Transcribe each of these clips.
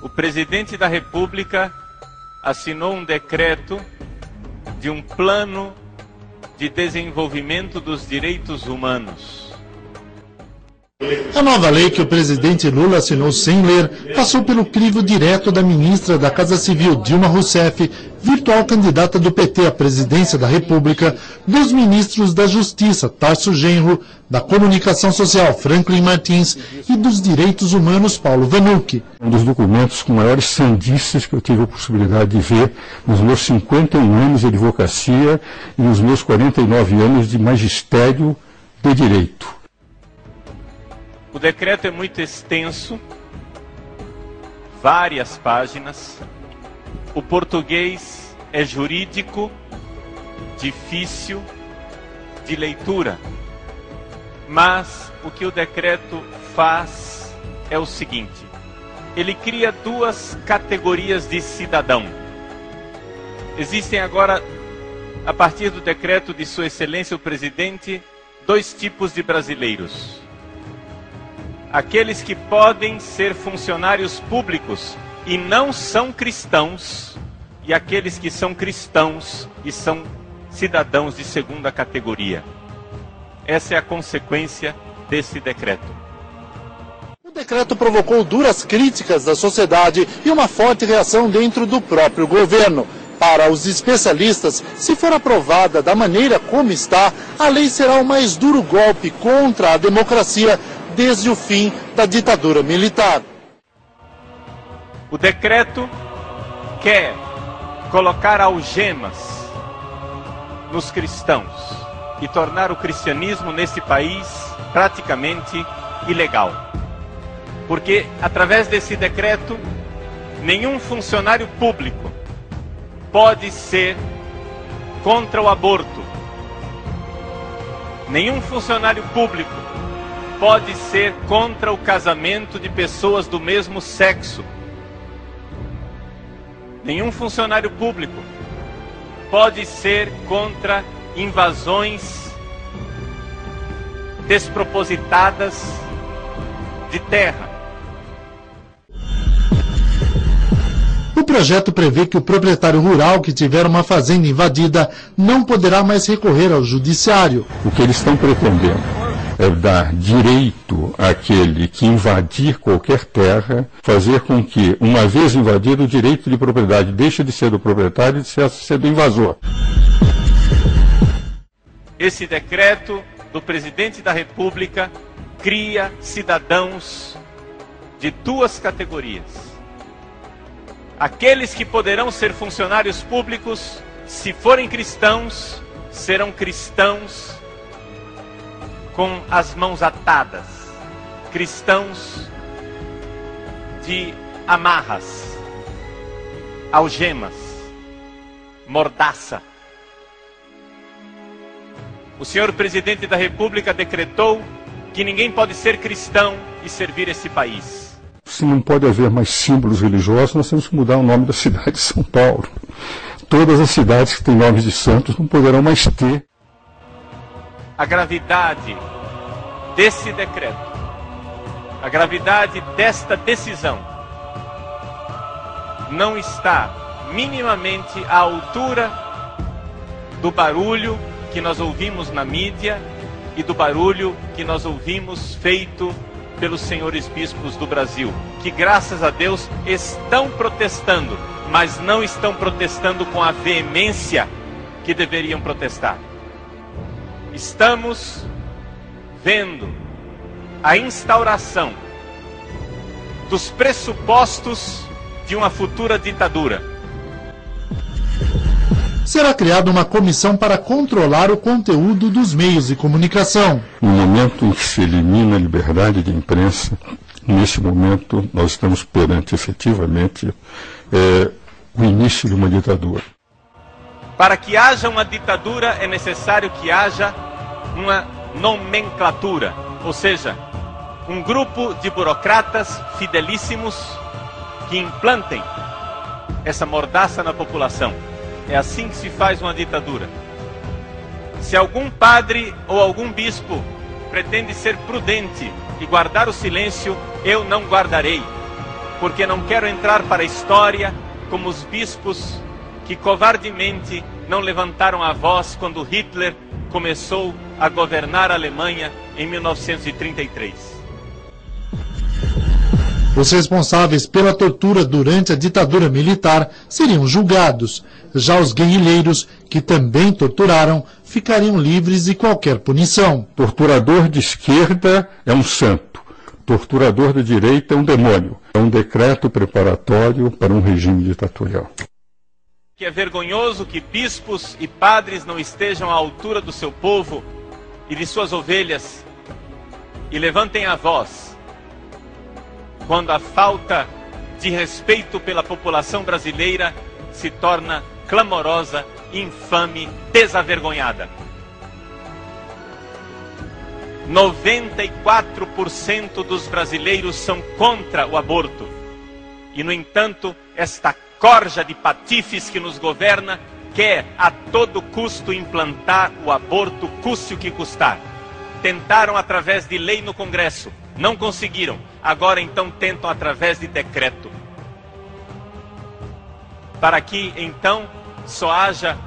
o presidente da República assinou um decreto de um plano de desenvolvimento dos direitos humanos. A nova lei que o presidente Lula assinou sem ler passou pelo crivo direto da ministra da Casa Civil, Dilma Rousseff, virtual candidata do PT à presidência da República, dos ministros da Justiça, Tarso Genro, da Comunicação Social, Franklin Martins, e dos Direitos Humanos, Paulo Vanucchi. Um dos documentos com maiores sandices que eu tive a possibilidade de ver nos meus 51 anos de advocacia e nos meus 49 anos de magistério de direito. O decreto é muito extenso, várias páginas. O português é jurídico, difícil de leitura. Mas o que o decreto faz é o seguinte: ele cria duas categorias de cidadão. Existem agora, a partir do decreto de Sua Excelência o Presidente, dois tipos de brasileiros. Aqueles que podem ser funcionários públicos e não são cristãos, e aqueles que são cristãos e são cidadãos de segunda categoria. Essa é a consequência desse decreto. O decreto provocou duras críticas da sociedade e uma forte reação dentro do próprio governo. Para os especialistas, se for aprovada da maneira como está, a lei será o mais duro golpe contra a democracia desde o fim da ditadura militar. O decreto quer colocar algemas nos cristãos e tornar o cristianismo nesse país praticamente ilegal. Porque, através desse decreto, nenhum funcionário público pode ser contra o aborto. Nenhum funcionário público pode ser contra o casamento de pessoas do mesmo sexo. Nenhum funcionário público pode ser contra invasões despropositadas de terra. O projeto prevê que o proprietário rural que tiver uma fazenda invadida não poderá mais recorrer ao judiciário. O que eles estão pretendendo é dar direito àquele que invadir qualquer terra, fazer com que, uma vez invadido, o direito de propriedade deixe de ser do proprietário e de ser do invasor. Esse decreto do presidente da República cria cidadãos de duas categorias. Aqueles que poderão ser funcionários públicos, se forem cristãos, serão cristãos com as mãos atadas, cristãos de amarras, algemas, mordaça. O senhor presidente da República decretou que ninguém pode ser cristão e servir esse país. Se não pode haver mais símbolos religiosos, nós temos que mudar o nome da cidade de São Paulo. Todas as cidades que têm nomes de santos não poderão mais ter. A gravidade desse decreto, a gravidade desta decisão, não está minimamente à altura do barulho que nós ouvimos na mídia e do barulho que nós ouvimos feito pelos senhores bispos do Brasil, que graças a Deus estão protestando, mas não estão protestando com a veemência que deveriam protestar. Estamos vendo a instauração dos pressupostos de uma futura ditadura. Será criada uma comissão para controlar o conteúdo dos meios de comunicação. No momento em que se elimina a liberdade de imprensa, nesse momento nós estamos perante efetivamente o início de uma ditadura. Para que haja uma ditadura é necessário que haja uma nomenclatura, ou seja, um grupo de burocratas fidelíssimos que implantem essa mordaça na população. É assim que se faz uma ditadura. Se algum padre ou algum bispo pretende ser prudente e guardar o silêncio, eu não guardarei. porque não quero entrar para a história como os bispos que covardemente não levantaram a voz quando Hitler começou a governar a Alemanha em 1933. Os responsáveis pela tortura durante a ditadura militar seriam julgados. Já os guerrilheiros, que também torturaram, ficariam livres de qualquer punição. Torturador de esquerda é um santo. Torturador de direita é um demônio. É um decreto preparatório para um regime ditatorial. Que é vergonhoso que bispos e padres não estejam à altura do seu povo e de suas ovelhas e levantem a voz quando a falta de respeito pela população brasileira se torna clamorosa, infame, desavergonhada. 94% dos brasileiros são contra o aborto e, no entanto, esta corja de patifes que nos governa quer a todo custo implantar o aborto, custe o que custar. Tentaram através de lei no Congresso, não conseguiram. Agora então tentam através de decreto. Para que então só haja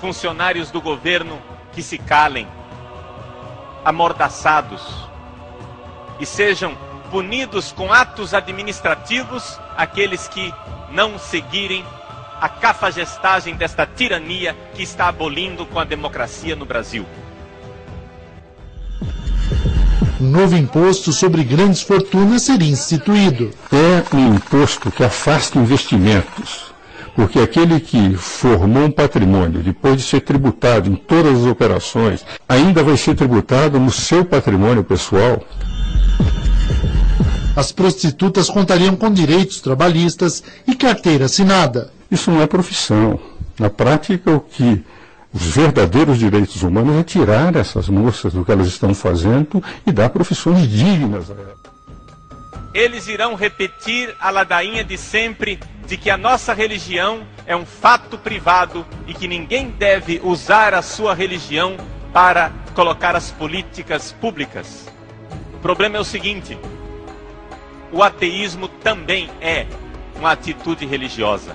funcionários do governo que se calem, amordaçados, e sejam punidos com atos administrativos aqueles que não seguirem a cafajestagem desta tirania que está abolindo com a democracia no Brasil. Um novo imposto sobre grandes fortunas seria instituído. É um imposto que afasta investimentos, porque aquele que formou um patrimônio, depois de ser tributado em todas as operações, ainda vai ser tributado no seu patrimônio pessoal. As prostitutas contariam com direitos trabalhistas e carteira assinada. Isso não é profissão. Na prática, o que os verdadeiros direitos humanos é tirar essas moças do que elas estão fazendo e dar profissões dignas a elas. Eles irão repetir a ladainha de sempre de que a nossa religião é um fato privado e que ninguém deve usar a sua religião para colocar as políticas públicas. O problema é o seguinte: o ateísmo também é uma atitude religiosa.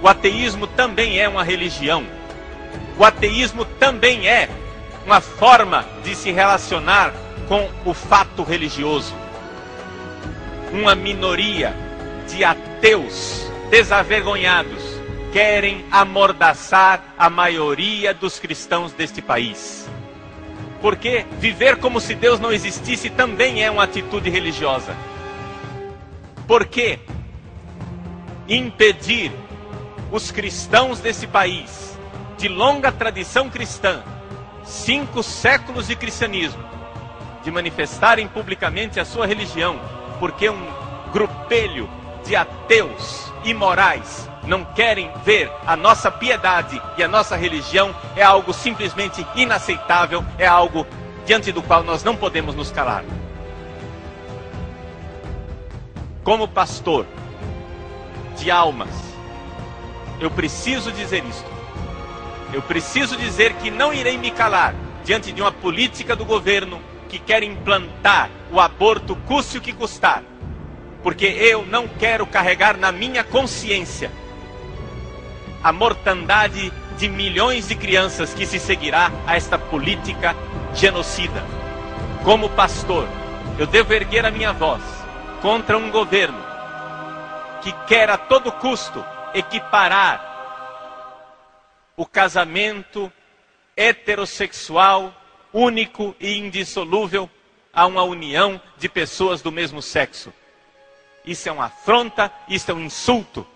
O ateísmo também é uma religião. O ateísmo também é uma forma de se relacionar com o fato religioso. Uma minoria de ateus desavergonhados querem amordaçar a maioria dos cristãos deste país. Porque viver como se Deus não existisse também é uma atitude religiosa. Por que impedir os cristãos desse país, de longa tradição cristã, 5 séculos de cristianismo, de manifestarem publicamente a sua religião, porque um grupelho de ateus imorais não querem ver a nossa piedade e a nossa religião? É algo simplesmente inaceitável, é algo diante do qual nós não podemos nos calar. Como pastor de almas, eu preciso dizer isto. Eu preciso dizer que não irei me calar diante de uma política do governo que quer implantar o aborto custe o que custar, porque eu não quero carregar na minha consciência a mortandade de milhões de crianças que se seguirá a esta política genocida. Como pastor, eu devo erguer a minha voz contra um governo que quer a todo custo equiparar o casamento heterossexual único e indissolúvel a uma união de pessoas do mesmo sexo. Isso é uma afronta, isso é um insulto